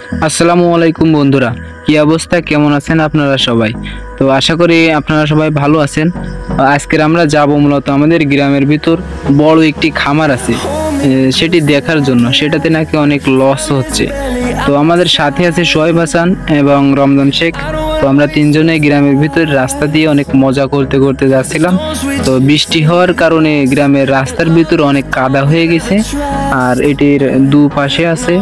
আসসালামু আলাইকুম বন্ধুরা, কি অবস্থা, কেমন আছেন আপনারা সবাই? তো আশা করি আপনারা সবাই ভালো আছেন। আজকে আমরা যাব মূলত আমাদের গ্রামের ভিতর বড় একটি খামার আছে, সেটি দেখার জন্য। সেটাতে নাকি অনেক লস হচ্ছে। তো আমাদের সাথে আছে সোহেব হাসান এবং রমজান শেখ। তো আমরা তিনজনে গ্রামের ভিতর রাস্তা দিয়ে অনেক মজা করতে করতে যাচ্ছিলাম। তো বৃষ্টি হওয়ার কারণে গ্রামের রাস্তার ভিতর অনেক কাদা হয়ে গেছে, আর এটির দুপাশে আছে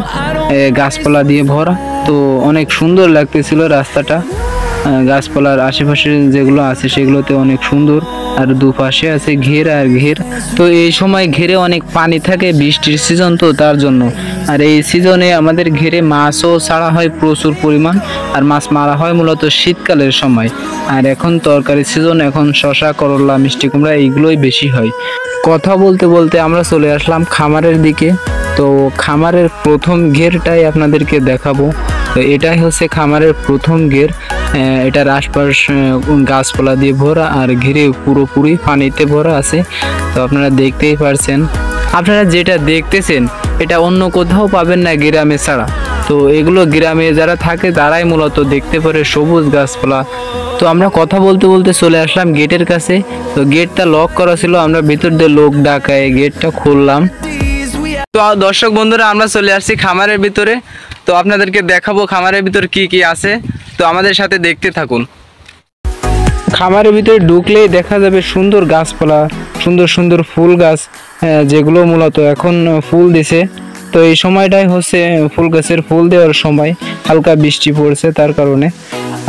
গাছপালা দিয়ে ভরা। তো অনেক সুন্দর লাগতেছিল রাস্তাটা, গাছপালার আশেপাশে যেগুলো আছে সেগুলোতে অনেক সুন্দর, আর দুপাশে আছে ঘের আর ঘের। তো এই সময় ঘেরে অনেক পানি থাকে, বৃষ্টির সিজন তো তার জন্য। আর এই সিজনে আমাদের ঘেরে মাছও ছাড়া হয় প্রচুর পরিমাণ, আর মাছ মারা হয় মূলত শীতকালের সময়। আর এখন তরকারি সিজন, এখন শশা, করলা, মিষ্টি কুমড়া এইগুলোই বেশি হয়। কথা বলতে বলতে আমরা চলে আসলাম খামারের দিকে। তো খামারের প্রথম ঘেরটাই আপনাদেরকে দেখাবো। তো এটাই হচ্ছে খামারের প্রথম ঘের। এটার আশপাশ গাছপালা দিয়ে ভরা, আর ঘিরে পুরোপুরি পানিতে ভরা আছে। তো আপনারা দেখতেই পারছেন। আপনারা যেটা দেখতেছেন এটা অন্য কোথাও পাবেন না গ্রামে ছাড়া। তো এগুলো গ্রামে যারা থাকে তারাই মূলত দেখতে পারে সবুজ গাছপালা। তো আমরা কথা বলতে বলতে চলে আসলাম গেটের কাছে। তো গেটটা লক করা ছিল, আমরা ভিতর দিয়ে লোক ডাকায় গেটটা খুললাম। তো দর্শক বন্ধুরা, আমরা চলে আসছি খামারের ভিতরে। তো আপনাদেরকে দেখাবো খামারের ভিতর কি কি আছে। তো আমাদের সাথে দেখতে থাকুন। খামারের ভিতরে ঢুকলেই দেখা যাবে সুন্দর গাছপালা, সুন্দর সুন্দর ফুল গাছ, যেগুলো মূলত এখন ফুল দিছে। তো এই সময়টাই হচ্ছে ফুল গাছের ফুল দেওয়ার সময়, হালকা বৃষ্টি পড়ছে তার কারণে।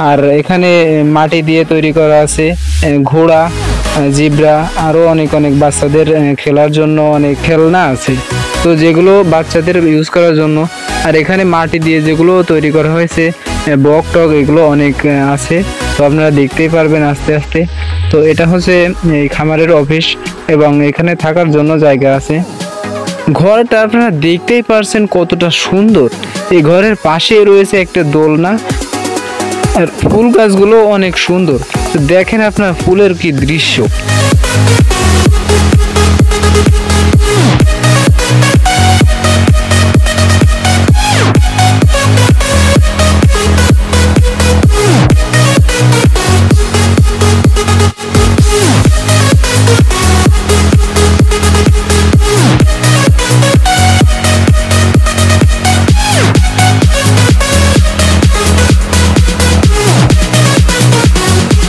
আর এখানে মাটি দিয়ে তৈরি করা আছে ঘোড়া, জিব্রা, আরও অনেক অনেক বাচ্চাদের খেলার জন্য অনেক খেলনা আছে, তো যেগুলো বাচ্চাদের ইউজ করার জন্য। আর এখানে মাটি দিয়ে যেগুলো তৈরি করা হয়েছে বক টক, এগুলো অনেক আছে। তো আপনারা দেখতেই পারবেন আস্তে আস্তে। তো এটা হচ্ছে এই খামারের অফিস, এবং এখানে থাকার জন্য জায়গা আছে। ঘরটা আপনারা দেখতেই পারছেন কতটা সুন্দর। এই ঘরের পাশে রয়েছে একটা দোলনা, আর ফুল গাছগুলো অনেক সুন্দর। তো দেখেন আপনার ফুলের কি দৃশ্য।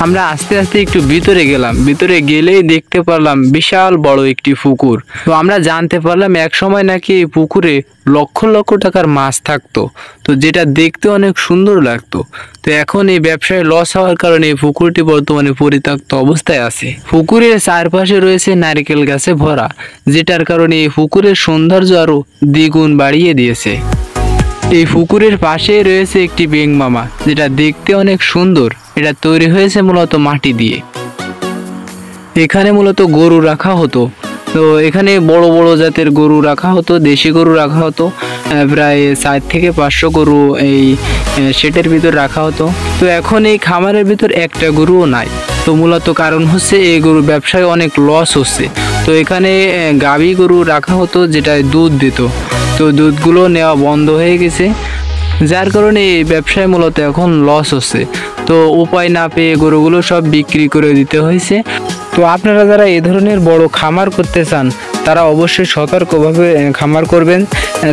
আমরা আস্তে আস্তে একটু ভিতরে গেলাম। ভিতরে গেলেই দেখতে পারলাম বিশাল বড় একটি পুকুর। তো আমরা জানতে পারলাম এক সময় নাকি এই পুকুরে লক্ষ লক্ষ টাকার মাছ থাকতো, তো যেটা দেখতে অনেক সুন্দর লাগতো। তো এখন এই ব্যবসায় লস হওয়ার কারণে এই পুকুরটি বর্তমানে পরিত্যক্ত অবস্থায় আছে। পুকুরের চারপাশে রয়েছে নারকেল গাছে ভরা, যেটার কারণে এই পুকুরের সৌন্দর্য আরো দ্বিগুণ বাড়িয়ে দিয়েছে। এই পুকুরের পাশে রয়েছে একটি বেং মামা, যেটা দেখতে অনেক সুন্দর। এটা তৈরি হয়েছে মূলত মাটি দিয়ে। এখানে মূলত গরু রাখা হতো। তো এখানে বড় বড় জাতের গরু রাখা হতো, দেশি গরু রাখা হতো। প্রায় 4 থেকে 500 গরু এই শেডের ভিতর রাখা হতো। তো এখন এই খামারের ভিতর একটা গরুও নাই। তো মূলত কারণ হচ্ছে এই গরু ব্যবসায় অনেক লস হচ্ছে। তো এখানে গাভী গরু রাখা হতো, যেটা দুধ দিত। তো দুধগুলো নেওয়া বন্ধ হয়ে গেছে, যার কারণে এই ব্যবসায় মূলত এখন লস হচ্ছে। তো উপায় না পেয়ে গরুগুলো সব বিক্রি করে দিতে হয়েছে। তো আপনারা যারা এই ধরনের বড় খামার করতে চান তারা অবশ্যই সতর্কভাবে খামার করবেন,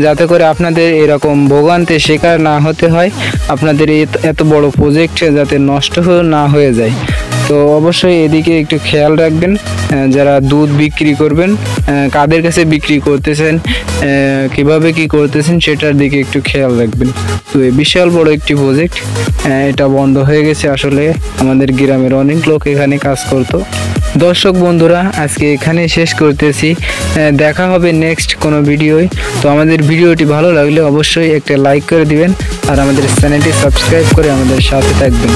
যাতে করে আপনাদের এরকম ভোগান্তির শিকার না হতে হয়, আপনাদের এত বড় প্রজেক্ট যাতে নষ্ট না হয়ে যায়। তো অবশ্যই এদিকে একটু খেয়াল রাখবেন। যারা দুধ বিক্রি করবেন, কাদের কাছে বিক্রি করতেছেন, কিভাবে কি করতেছেন, সেটার দিকে একটু খেয়াল রাখবেন। তো এই বিশাল বড় একটি প্রজেক্ট, এটা বন্ধ হয়ে গেছে। আসলে আমাদের গ্রামের অনেক লোক এখানে কাজ করতো। দর্শক বন্ধুরা, আজকে এখানে শেষ করতেছি। দেখা হবে নেক্সট কোনো ভিডিওয়। তো আমাদের ভিডিওটি ভালো লাগলে অবশ্যই একটা লাইক করে দিবেন, আর আমাদের চ্যানেলটি সাবস্ক্রাইব করে আমাদের সাথে থাকবেন।